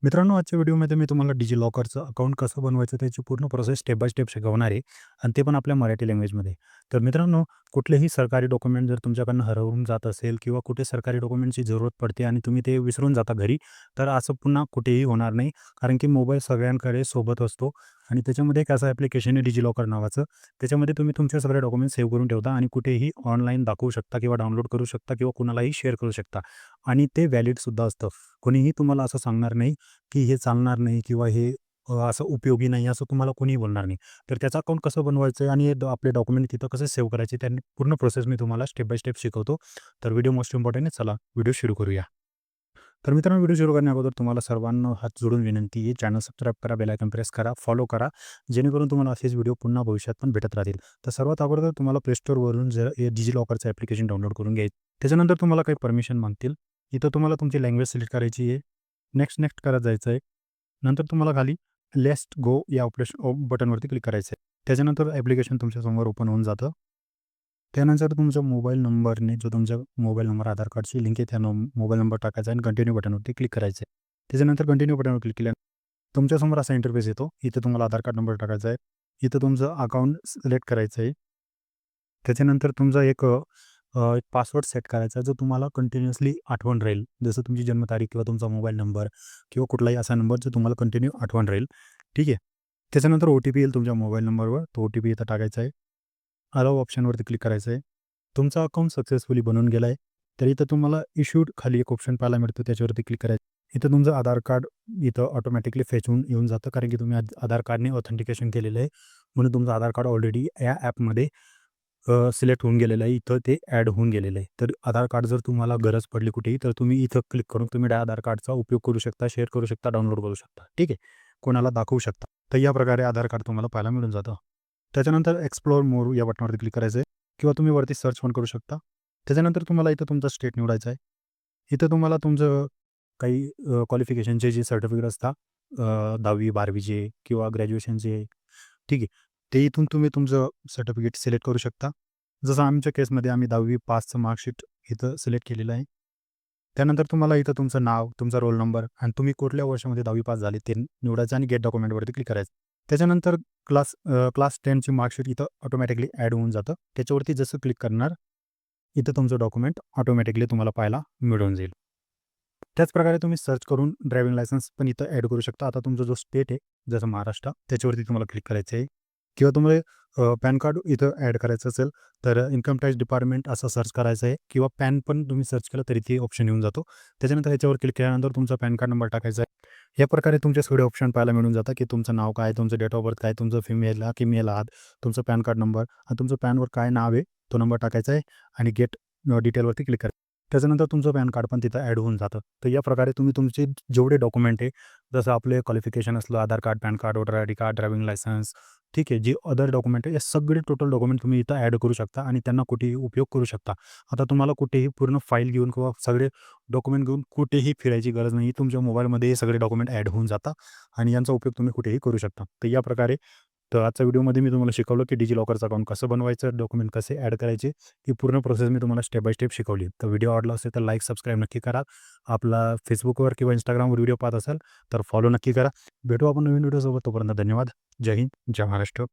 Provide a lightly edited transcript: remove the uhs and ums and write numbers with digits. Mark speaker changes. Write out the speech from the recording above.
Speaker 1: मित्रांनो, आजच्या व्हिडिओमध्ये मी तुम्हाला डिजिलॉकरचं अकाउंट कसं बनवायचं त्याची पूर्ण प्रोसेस स्टेप बाय स्टेप शिकवणार आहे आणि ते पण आपल्या मराठी लँग्वेजमध्ये. तर मित्रांनो, कुठलेही सरकारी डॉक्युमेंट जर तुमच्याकडनं हरवून जात असेल किंवा कुठे सरकारी डॉक्युमेंटची जरूरत पडते आणि तुम्ही ते विसरून जाता घरी, तर असं पुन्हा कुठेही होणार नाही. कारण की मोबाईल सगळ्यांकडे सोबत असतो आणि त्याच्यामध्ये एक असं ॲप्लिकेशन आहे डिजिलॉकर नावाचं. त्याच्यामध्ये तुम्ही तुमचे सगळे डॉक्युमेंट सेव्ह करून ठेवता आणि कुठेही ऑनलाईन दाखवू शकता किंवा डाउनलोड करू शकता किंवा कुणालाही शेअर करू शकता आणि ते व्हॅलिडसुद्धा असतं. कोणीही तुम्हाला असं सांगणार नाही की हे चालणार नाही किंवा हे असं उपयोगी नाही असं तुम्हाला कोणीही बोलणार नाही. तर त्याचं अकाउंट कसं बनवायचं आहे आणि आपले डॉक्युमेंट तिथं कसे सेव्ह करायचे त्यांनी पूर्ण प्रोसेस मी तुम्हाला स्टेप बाय स्टेप शिकवतो. तर व्हिडिओ मोस्ट इम्पॉर्टंट आहे. चला व्हिडिओ सुरू करूया. तर मित्रांनो, व्हिडिओ सुरू करण्या अगोदर तुम्हाला सर्वांना हात जोडून विनंती आहे, चॅनल सबस्क्राईब करा, बेल आयकॉन प्रेस करा, फॉलो करा, जेणेकरून तुम्हाला असेच व्हिडिओ पुन्हा भविष्यात पण भेटत राहतील. तर सर्वात अगोदर तुम्हाला प्ले स्टोअरवरून जर हे डिजिलॉकरचं ॲप्लिकेशन डाउनलोड करून घ्यायचं. त्याच्यानंतर तुम्हाला काही परमिशन मागतील. इथं तुम्हाला तुमची लँग्वेज सिलेक्ट करायची आहे. नेक्स्ट नेक्स्ट करत जायचं आहे. नंतर तुम्हाला खाली लेट्स गो या बटनवरती क्लिक करायचं आहे. त्याच्यानंतर ॲप्लिकेशन तुमच्यासमोर ओपन होऊन जातं. त्यानंतर तुमच्या मोबाईल नंबरने जो तुमचा मोबाईल नंबर आधार कार्डची लिंक आहे त्या मोबाईल नंबर टाकायचा आणि कंटिन्यू बटनवरती क्लिक करायचं आहे. त्याच्यानंतर कंटिन्यू बटनवर क्लिक केल्यानंतर तुमच्यासमोर असा इंटरफेस येतो. इथे तुम्हाला आधार कार्ड नंबर टाकायचा आहे. इथं तुमचं अकाउंट सिलेक्ट करायचं आहे. त्याच्यानंतर तुमचा एक पासवर्ड सेट करायचा जो तुम्हाला कंटिन्युअसली आठवण राहील. जसं तुमची जन्मतारीख किंवा तुमचा मोबाईल नंबर किंवा कुठलाही असा नंबर जो तुम्हाला कंटिन्यू आठवण राहील. ठीक आहे. त्याच्यानंतर ओ-टी-पी येईल तुमच्या मोबाईल नंबरवर. तो ओ-टी-पी इथं टाकायचा आहे. अलाऊ ऑप्शनवरती क्लिक करायचं आहे. तुमचा अकाउंट सक्सेसफुली बनून गेला आहे. तर इथं तुम्हाला इश्यूड खाली एक ऑप्शन पाहायला मिळतो त्याच्यावरती क्लिक करायचं. इथं तुमचं आधार कार्ड इथं ऑटोमॅटिकली फेच होऊन येऊन जातं कारण की तुम्ही आधार कार्डने ऑथेंटिकेशन केलेलं आहे. म्हणून तुमचं आधार कार्ड ऑलरेडी या ॲपमध्ये सिलेक्ट होऊन गेलेलं आहे. इथं ते ॲड होऊन गेलेलं आहे. तर आधार कार्ड जर तुम्हाला गरज पडली कुठेही, तर तुम्ही इथं क्लिक करून तुम्ही आधार कार्डचा उपयोग करू शकता, शेअर करू शकता, डाउनलोड करू शकता. ठीक आहे. कोणाला दाखवू शकता. तर या प्रकारे आधार कार्ड तुम्हाला पाहायला मिळून जातं. त्याच्यानंतर एक्सप्लोर मोर या बटनावरती क्लिक करायचं आहे किंवा तुम्ही वरती सर्च पण करू शकता. त्याच्यानंतर तुम्हाला इथं तुमचा स्टेट निवडायचा आहे. इथं तुम्हाला तुमचं काही क्वालिफिकेशनचे जे सर्टिफिकेट असतात 10वी 12वीचे किंवा ग्रॅज्युएशनचे, ठीक आहे. ते इथून तुम्ही तुमचं सर्टिफिकेट सिलेक्ट करू शकता. जसं आमच्या केसमध्ये आम्ही 10वी पासचं मार्कशीट इथं सिलेक्ट केलेलं आहे. त्यानंतर तुम्हाला इथं तुमचं नाव, तुमचा रोल नंबर आणि तुम्ही कुठल्या वर्षामध्ये 10वी पास झाले ते निवडायचं आणि गेट डॉक्युमेंटवरती क्लिक करायचं. त्याच्यानंतर क्लास 10ची मार्कशीट इथं ऑटोमॅटिकली ॲड होऊन जातं. त्याच्यावरती जसं क्लिक करणार, इथं तुमचं डॉक्युमेंट ऑटोमॅटिकली तुम्हाला पाहायला मिळून जाईल. त्याचप्रकारे तुम्ही सर्च करून ड्रायव्हिंग लायसन्स पण इथं ॲड करू शकता. आता तुमचा जो स्टेट आहे, जसं महाराष्ट्र, त्याच्यावरती तुम्हाला क्लिक करायचं आहे किंवा तुम्हाला पॅन कार्ड इथं ॲड करायचं असेल, तर इन्कम टॅक्स डिपार्टमेंट असं सर्च करायचं आहे किंवा पॅन पण तुम्ही सर्च केलं तरी ते ऑप्शन येऊन जातो. त्याच्यानंतर ह्याच्यावर क्लिक केल्यानंतर तुमचा पॅन कार्ड नंबर टाकायचा आहे. या प्रकारे तुमचे सगळे ऑप्शन पाहायला मिळून जातात, की तुमचं नाव काय, तुमचं डेट ऑफ बर्थ काय, तुमचं की मेल आहात, तुमचं पॅन कार्ड नंबर आणि तुमचं पॅनवर काय नाव आहे, तो नंबर टाकायचा आहे आणि गेट डिटेलवरती क्लिक करायचं. त्याच्यानंतर तुमचं पॅन कार्ड पण तिथं ॲड होऊन जातं. तर या प्रकारे तुम्ही तुमचे जेवढे डॉक्युमेंट आहे, जसं आपले क्वालिफिकेशन असलं, Aadhaar card, PAN card, voter ID card, driving licence, ठीक आहे. जे अदर डॉक्युमेंट आहे, हे सगळे टोटल डॉक्युमेंट तुम्ही इथं ॲड करू शकता आणि त्यांना कुठेही उपयोग करू शकता. आता तुम्हाला कुठेही पूर्ण फाईल घेऊन किंवा सगळे डॉक्युमेंट घेऊन कुठेही फिरायची गरज नाही. तुमच्या मोबाईलमध्ये हे सगळे डॉक्युमेंट ॲड होऊन जातात आणि यांचा उपयोग तुम्ही कुठेही करू शकता. तर या प्रकारे तर आजच्या व्हिडिओमध्ये मी तुम्हाला शिकवलं, की डिजिलॉकरचं अकाउंट कसं बनवायचं, डॉक्युमेंट कसे ॲड करायचे, ही पूर्ण प्रोसेस मी तुम्हाला स्टेप बाय स्टेप शिकवली. तर व्हिडिओ आवडला असेल तर लाईक, सबस्क्राईब नक्की करा. आपला Facebookवर किंवा Instagramवर व्हिडिओ पाहत असाल तर फॉलो नक्की करा. भेटू आपण नवीन व्हिडिओसोबत. तोपर्यंत धन्यवाद. जय हिंद, जय महाराष्ट्र.